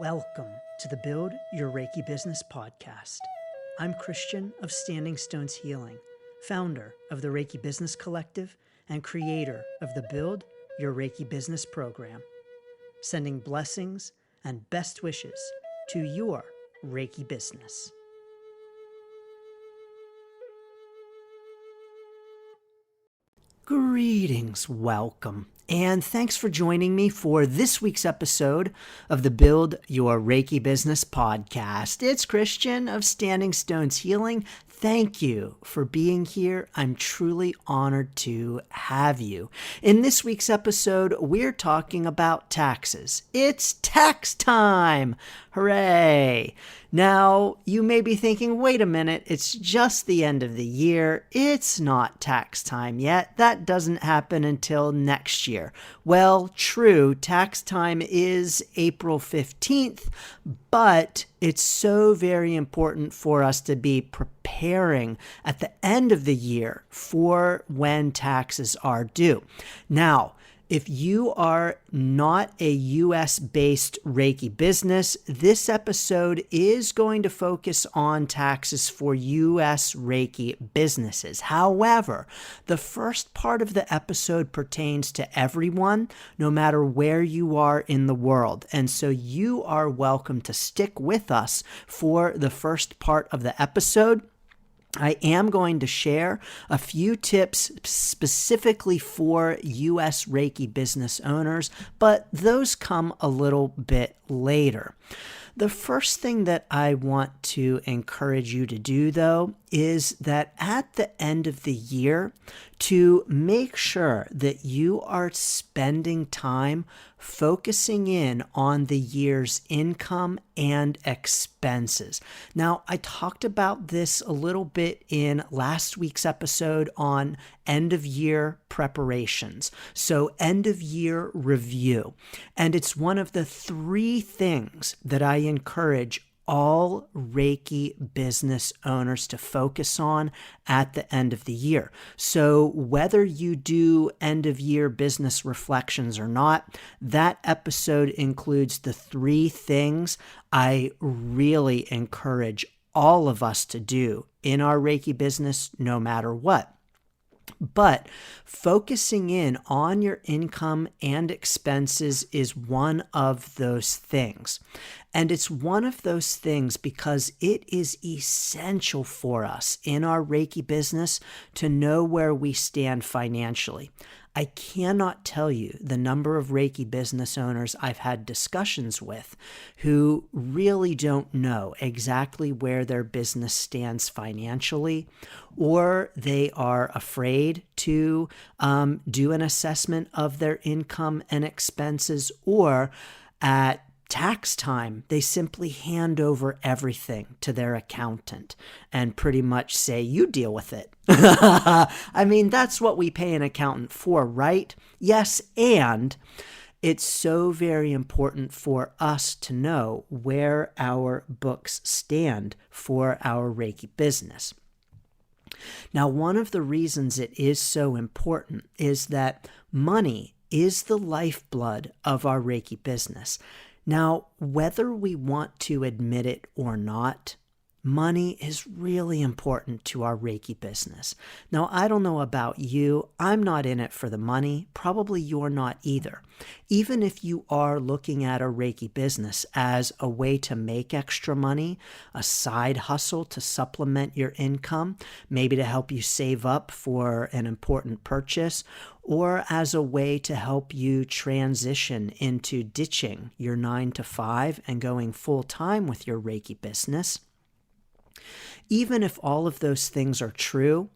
Welcome to the Build Your Reiki Business podcast. I'm Christian of Standing Stones Healing, founder of the Reiki Business Collective and creator of the Build Your Reiki Business program, sending blessings and best wishes to your Reiki business. Greetings, welcome, and thanks for joining me for this week's episode of the Build Your Reiki Business podcast. It's Christian of Standing Stones Healing. Thank you for being here. I'm truly honored to have you. In this week's episode, we're talking about taxes. It's tax time! Hooray! Now, you may be thinking, wait a minute, it's just the end of the year. It's not tax time yet. That doesn't happen until next year. Well, true, tax time is April 15th, but it's so very important for us to be preparing at the end of the year for when taxes are due. Now, if you are not a US-based Reiki business, this episode is going to focus on taxes for US Reiki businesses. However, the first part of the episode pertains to everyone, no matter where you are in the world. And so you are welcome to stick with us for the first part of the episode. I am going to share a few tips specifically for US Reiki business owners, but those come a little bit later. The first thing that I want to encourage you to do, though, is that at the end of the year, to make sure that you are spending time focusing in on the year's income and expenses. Now, I talked about this a little bit in last week's episode on end of year preparations. So end of year review. And it's one of the three things that I encourage all Reiki business owners to focus on at the end of the year. So whether you do end of year business reflections or not, that episode includes the three things I really encourage all of us to do in our Reiki business, no matter what. But focusing in on your income and expenses is one of those things. And it's one of those things because it is essential for us in our Reiki business to know where we stand financially. I cannot tell you the number of Reiki business owners I've had discussions with who really don't know exactly where their business stands financially, or they are afraid to do an assessment of their income and expenses, or at tax time, they simply hand over everything to their accountant and pretty much say, you deal with it. I mean, that's what we pay an accountant for, right? Yes, and it's so very important for us to know where our books stand for our Reiki business. Now, one of the reasons it is so important is that money is the lifeblood of our Reiki business. Now, whether we want to admit it or not, money is really important to our Reiki business. Now, I don't know about you. I'm not in it for the money. Probably you're not either. Even if you are looking at a Reiki business as a way to make extra money, a side hustle to supplement your income, maybe to help you save up for an important purchase, or as a way to help you transition into ditching your 9-to-5 and going full time with your Reiki business. Even if all of those things are true,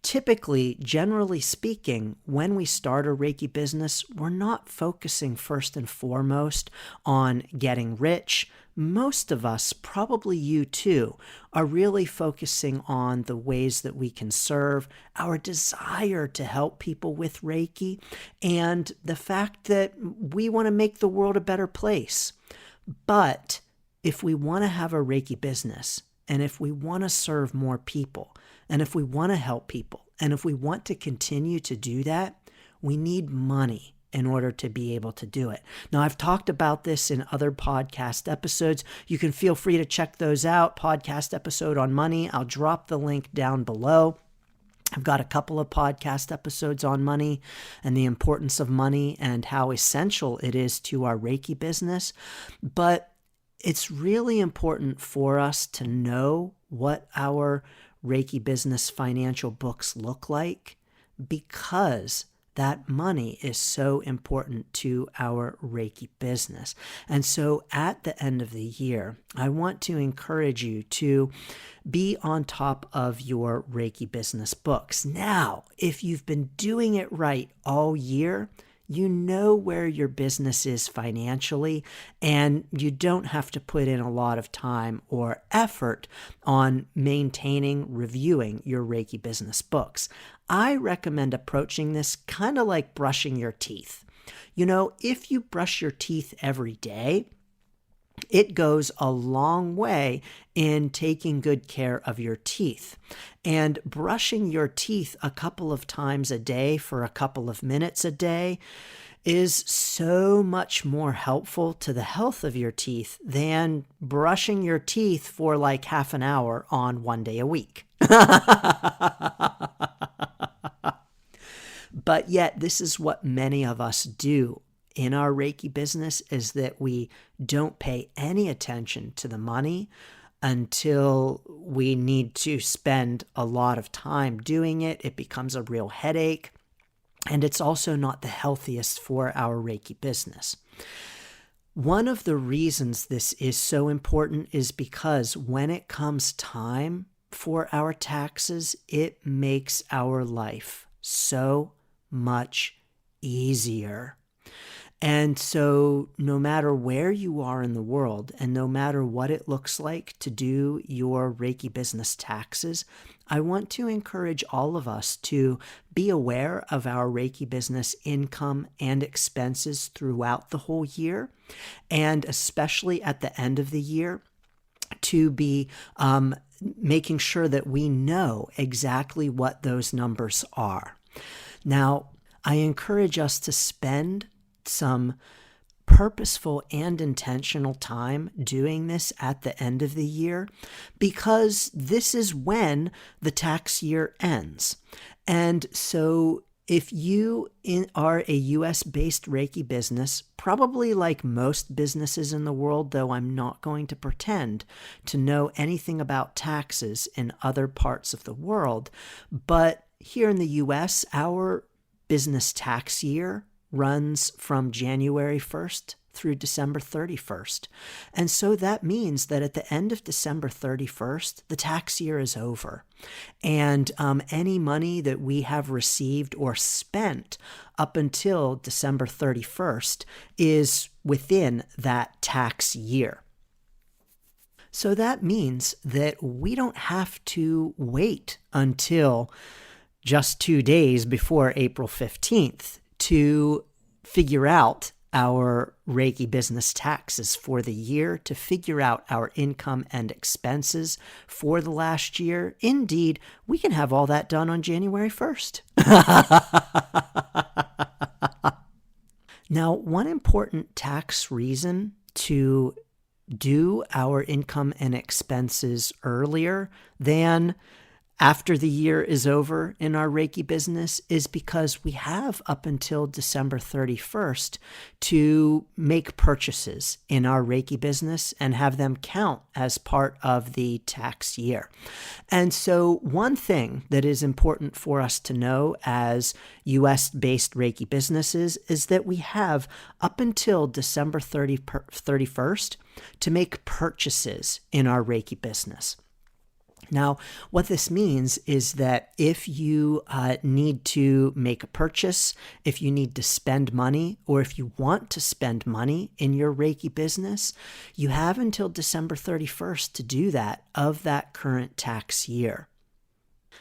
typically, generally speaking, when we start a Reiki business, we're not focusing first and foremost on getting rich. Most of us, probably you too, are really focusing on the ways that we can serve, our desire to help people with Reiki, and the fact that we want to make the world a better place. But if we want to have a Reiki business, and if we want to serve more people, and if we want to help people, and if we want to continue to do that, we need money in order to be able to do it. Now, I've talked about this in other podcast episodes. You can feel free to check those out. Podcast episode on money. I'll drop the link down below. I've got a couple of podcast episodes on money and the importance of money and how essential it is to our Reiki business. But it's really important for us to know what our Reiki business financial books look like, because that money is so important to our Reiki business. And so at the end of the year, I want to encourage you to be on top of your Reiki business books. Now, if you've been doing it right all year, you know where your business is financially, and you don't have to put in a lot of time or effort on maintaining, reviewing your Reiki business books. I recommend approaching this kind of like brushing your teeth. You know, if you brush your teeth every day, it goes a long way in taking good care of your teeth. And brushing your teeth a couple of times a day for a couple of minutes a day is so much more helpful to the health of your teeth than brushing your teeth for like half an hour on one day a week. But yet, this is what many of us do in our Reiki business, is that we don't pay any attention to the money until we need to spend a lot of time doing it. It becomes a real headache, and it's also not the healthiest for our Reiki business. One of the reasons this is so important is because when it comes time for our taxes, it makes our life so much easier. And so no matter where you are in the world and no matter what it looks like to do your Reiki business taxes, I want to encourage all of us to be aware of our Reiki business income and expenses throughout the whole year, and especially at the end of the year, to be making sure that we know exactly what those numbers are. Now, I encourage us to spend some purposeful and intentional time doing this at the end of the year, because this is when the tax year ends. And so if you are a US-based Reiki business, probably like most businesses in the world, though I'm not going to pretend to know anything about taxes in other parts of the world, but here in the US, our business tax year runs from January 1st through December 31st. And so that means that at the end of December 31st, the tax year is over. And any money that we have received or spent up until December 31st is within that tax year. So that means that we don't have to wait until just 2 days before April 15th to figure out our Reiki business taxes for the year, to figure out our income and expenses for the last year. Indeed, we can have all that done on January 1st. Now, one important tax reason to do our income and expenses earlier than after the year is over in our Reiki business is because we have up until December 31st to make purchases in our Reiki business and have them count as part of the tax year. And so one thing that is important for us to know as US-based Reiki businesses is that we have up until December 31st to make purchases in our Reiki business. Now, what this means is that if you need to make a purchase, if you need to spend money, or if you want to spend money in your Reiki business, you have until December 31st to do that of that current tax year.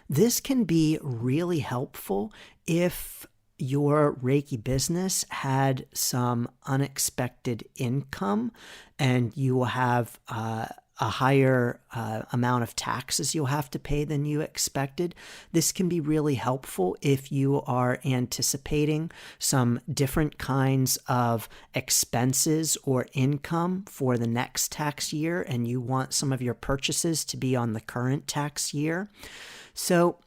This can be really helpful if your Reiki business had some unexpected income and you will have a higher amount of taxes you'll have to pay than you expected. This can be really helpful if you are anticipating some different kinds of expenses or income for the next tax year, and you want some of your purchases to be on the current tax year. So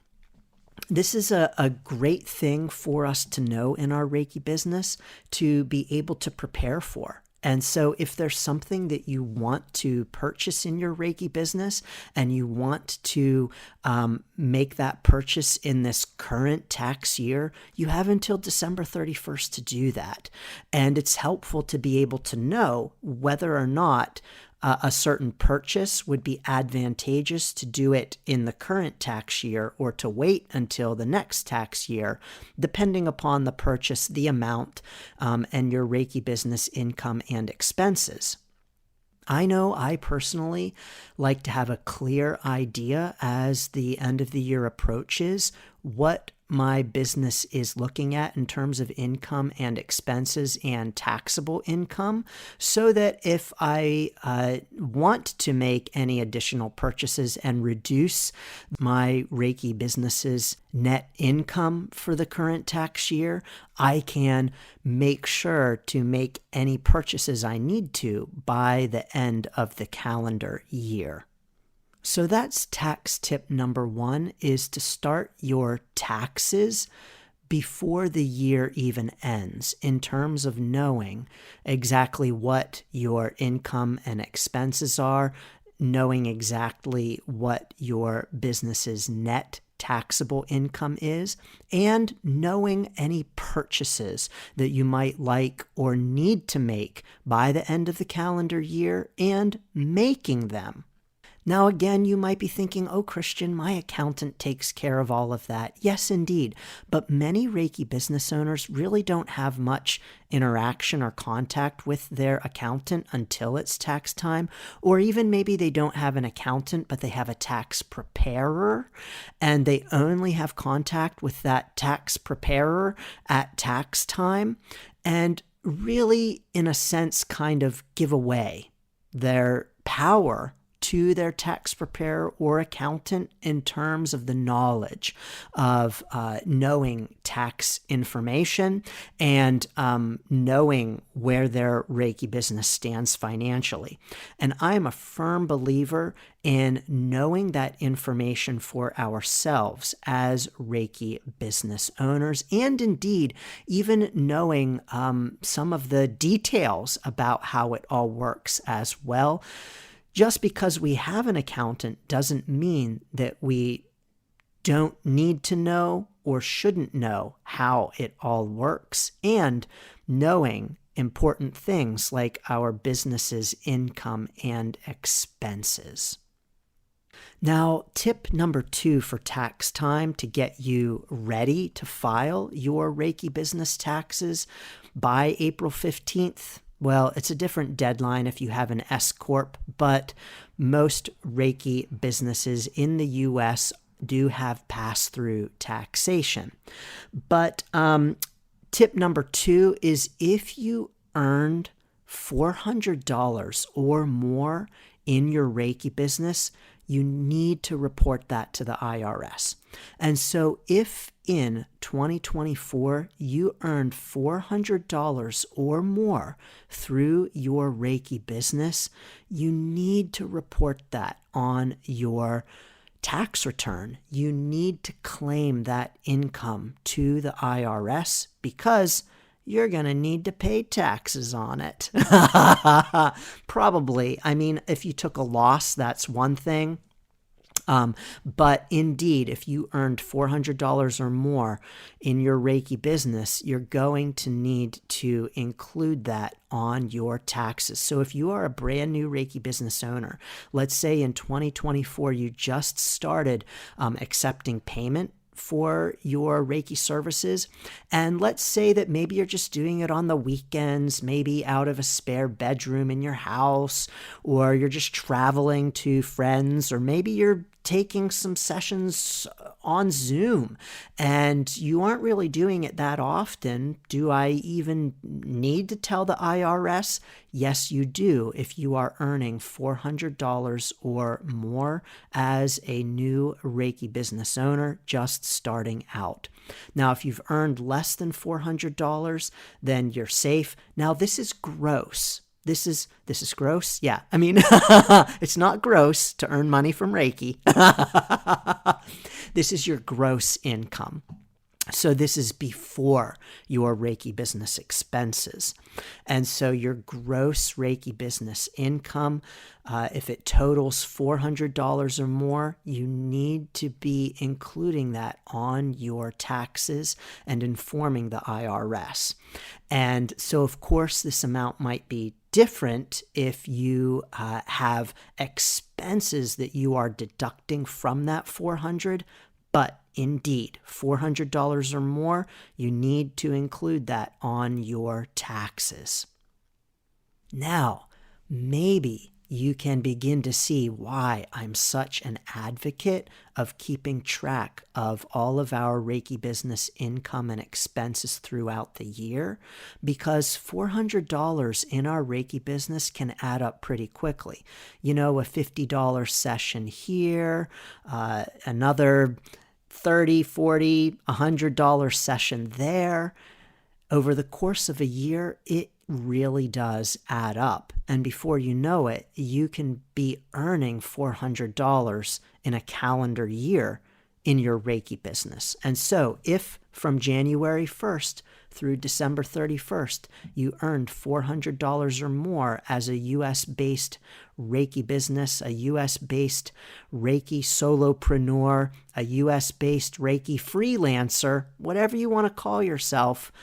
this is a great thing for us to know in our Reiki business to be able to prepare for. And so if there's something that you want to purchase in your Reiki business and you want to make that purchase in this current tax year, you have until December 31st to do that. And it's helpful to be able to know whether or not a certain purchase would be advantageous to do it in the current tax year or to wait until the next tax year, depending upon the purchase, the amount, and your Reiki business income and expenses. I know I personally like to have a clear idea as the end of the year approaches what my business is looking at in terms of income and expenses and taxable income, so that if I want to make any additional purchases and reduce my Reiki business's net income for the current tax year, I can make sure to make any purchases I need to by the end of the calendar year. So that's tax tip number 1, is to start your taxes before the year even ends in terms of knowing exactly what your income and expenses are, knowing exactly what your business's net taxable income is, and knowing any purchases that you might like or need to make by the end of the calendar year and making them. Now, again, you might be thinking, oh, Christian, my accountant takes care of all of that. Yes, indeed. But many Reiki business owners really don't have much interaction or contact with their accountant until it's tax time, or even maybe they don't have an accountant, but they have a tax preparer, and they only have contact with that tax preparer at tax time, and really, in a sense, kind of give away their power to their tax preparer or accountant in terms of the knowledge of knowing tax information and knowing where their Reiki business stands financially. And I am a firm believer in knowing that information for ourselves as Reiki business owners, and indeed even knowing some of the details about how it all works as well. Just because we have an accountant doesn't mean that we don't need to know or shouldn't know how it all works, and knowing important things like our business's income and expenses. Now, tip number 2 for tax time to get you ready to file your Reiki business taxes by April 15th. Well, it's a different deadline if you have an S Corp, but most Reiki businesses in the US do have pass-through taxation. But tip number 2 is if you earned $400 or more in your Reiki business, you need to report that to the IRS. And so if in 2024 you earned $400 or more through your Reiki business, you need to report that on your tax return. You need to claim that income to the IRS because you're going to need to pay taxes on it. Probably. I mean, if you took a loss, that's one thing. But indeed, if you earned $400 or more in your Reiki business, you're going to need to include that on your taxes. So if you are a brand new Reiki business owner, let's say in 2024, you just started accepting payment for your Reiki services. And let's say that maybe you're just doing it on the weekends, maybe out of a spare bedroom in your house, or you're just traveling to friends, or maybe you're taking some sessions on Zoom, and you aren't really doing it that often. Do I even need to tell the IRS? Yes, you do, if you are earning $400 or more as a new Reiki business owner just starting out. Now, if you've earned less than $400, then you're safe. Now, this is gross. This is gross. Yeah. I mean, it's not gross to earn money from Reiki. This is your gross income. So this is before your Reiki business expenses. And so your gross Reiki business income, if it totals $400 or more, you need to be including that on your taxes and informing the IRS. And so, of course, this amount might be different if you have expenses that you are deducting from that $400, but indeed, $400 or more, you need to include that on your taxes. Now, maybe you can begin to see why I'm such an advocate of keeping track of all of our Reiki business income and expenses throughout the year, because $400 in our Reiki business can add up pretty quickly. You know, a $50 session here, another $30, $40, $100 session there. Over the course of a year, it really does add up. And before you know it, you can be earning $400 in a calendar year in your Reiki business. And so if from January 1st through December 31st, you earned $400 or more as a US-based Reiki business, a US-based Reiki solopreneur, a US-based Reiki freelancer, whatever you want to call yourself,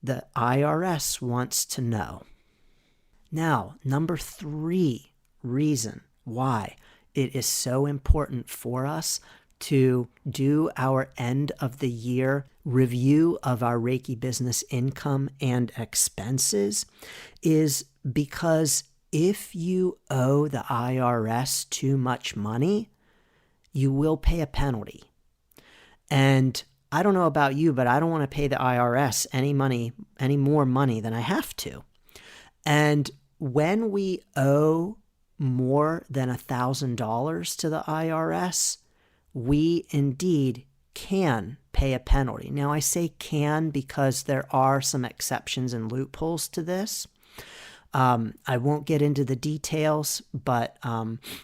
the IRS wants to know. Now, number 3 reason why it is so important for us to do our end of the year review of our Reiki business income and expenses is because if you owe the IRS too much money, you will pay a penalty. And I don't know about you, but I don't want to pay the IRS any more money than I have to. And when we owe more than $1,000 to the IRS, we indeed can pay a penalty. Now, I say can because there are some exceptions and loopholes to this. I won't get into the details, but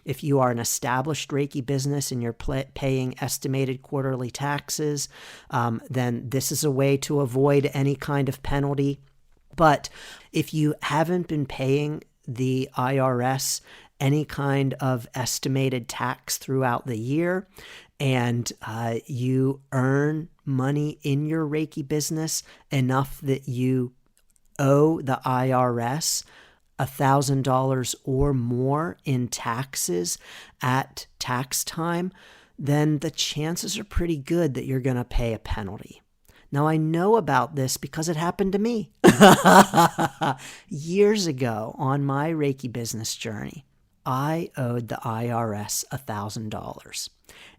if you are an established Reiki business and you're paying estimated quarterly taxes, then this is a way to avoid any kind of penalty. But if you haven't been paying the IRS any kind of estimated tax throughout the year, and you earn money in your Reiki business enough that you owe the IRS $1,000 or more in taxes at tax time, then the chances are pretty good that you're going to pay a penalty. Now, I know about this because it happened to me years ago on my Reiki business journey. I owed the IRS $1,000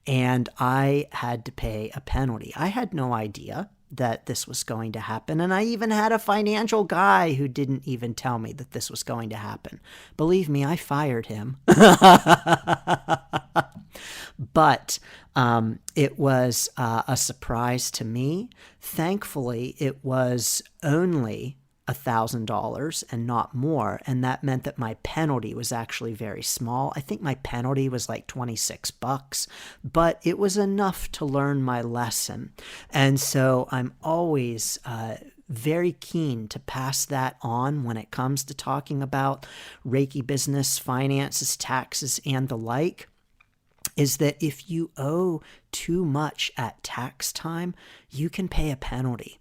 and I had to pay a penalty. I had no idea that this was going to happen. And I even had a financial guy who didn't even tell me that this was going to happen. Believe me, I fired him. But it was a surprise to me. Thankfully, it was only $1,000 and not more. And that meant that my penalty was actually very small. I think my penalty was like $26, but it was enough to learn my lesson. And so I'm always very keen to pass that on when it comes to talking about Reiki business, finances, taxes, and the like, is that if you owe too much at tax time, you can pay a penalty.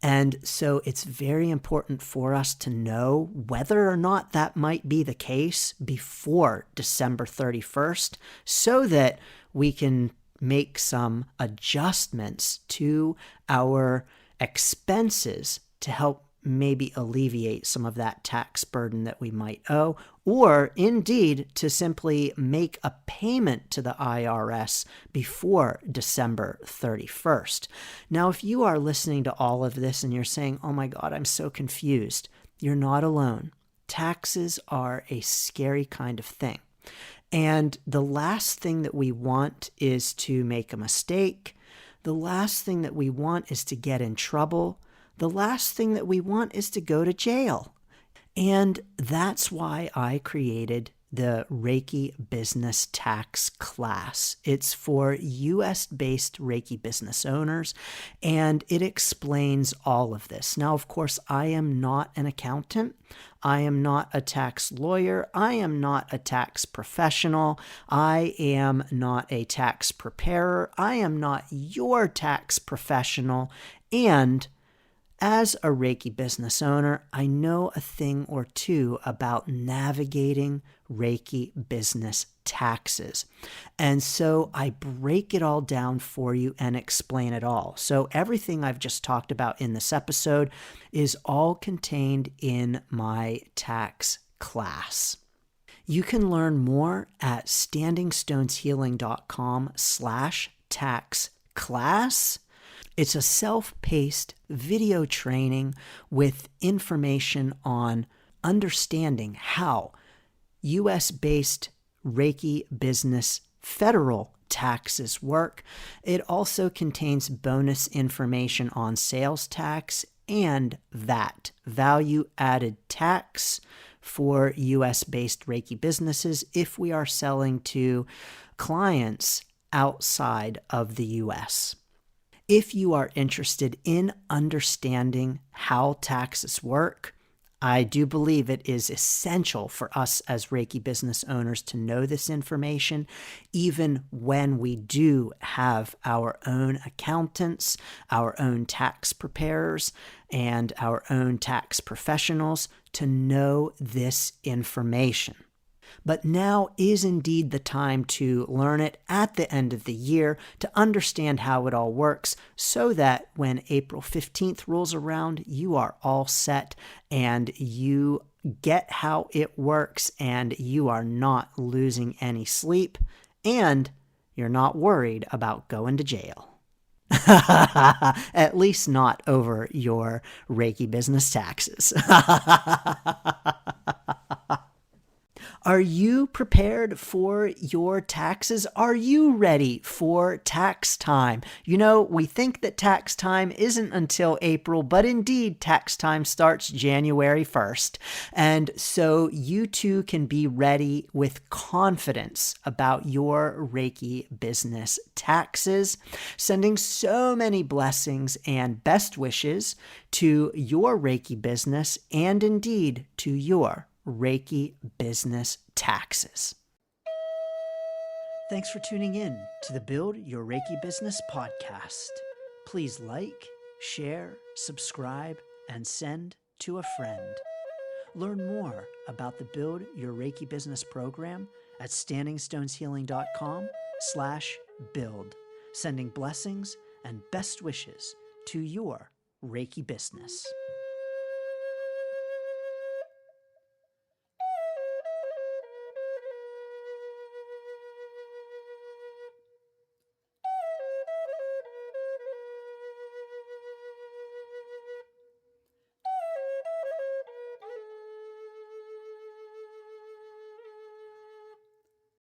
And so it's very important for us to know whether or not that might be the case before December 31st so that we can make some adjustments to our expenses to help maybe alleviate some of that tax burden that we might owe, or indeed to simply make a payment to the IRS before December 31st. Now, if you are listening to all of this and you're saying, oh my God, I'm so confused, you're not alone. Taxes are a scary kind of thing. And the last thing that we want is to make a mistake. The last thing that we want is to get in trouble. The last thing that we want is to go to jail. And that's why I created the Reiki Business Tax Class. It's for US-based Reiki business owners, and it explains all of this. Now, of course, I am not an accountant. I am not a tax lawyer. I am not a tax professional. I am not a tax preparer. I am not your tax professional. And as a Reiki business owner, I know a thing or two about navigating Reiki business taxes. And so I break it all down for you and explain it all. So everything I've just talked about in this episode is all contained in my tax class. You can learn more at standingstoneshealing.com/tax class. It's a self-paced video training with information on understanding how US-based Reiki business federal taxes work. It also contains bonus information on sales tax and VAT, value added tax, for US-based Reiki businesses if we are selling to clients outside of the US. If you are interested in understanding how taxes work, I do believe it is essential for us as Reiki business owners to know this information, even when we do have our own accountants, our own tax preparers, and our own tax professionals to know this information. But now is indeed the time to learn it at the end of the year, to understand how it all works, so that when April 15th rolls around, you are all set and you get how it works and you are not losing any sleep and you're not worried about going to jail. At least not over your Reiki business taxes. Are you prepared for your taxes? Are you ready for tax time? You know, we think that tax time isn't until April, but indeed tax time starts January 1st. And so you too can be ready with confidence about your Reiki business taxes. Sending so many blessings and best wishes to your Reiki business and indeed to your Reiki business taxes. Thanks for tuning in to the Build Your Reiki Business podcast. Please like, share, subscribe, and send to a friend. Learn more about the Build Your Reiki Business program at standingstoneshealing.com/build, sending blessings and best wishes to your Reiki business.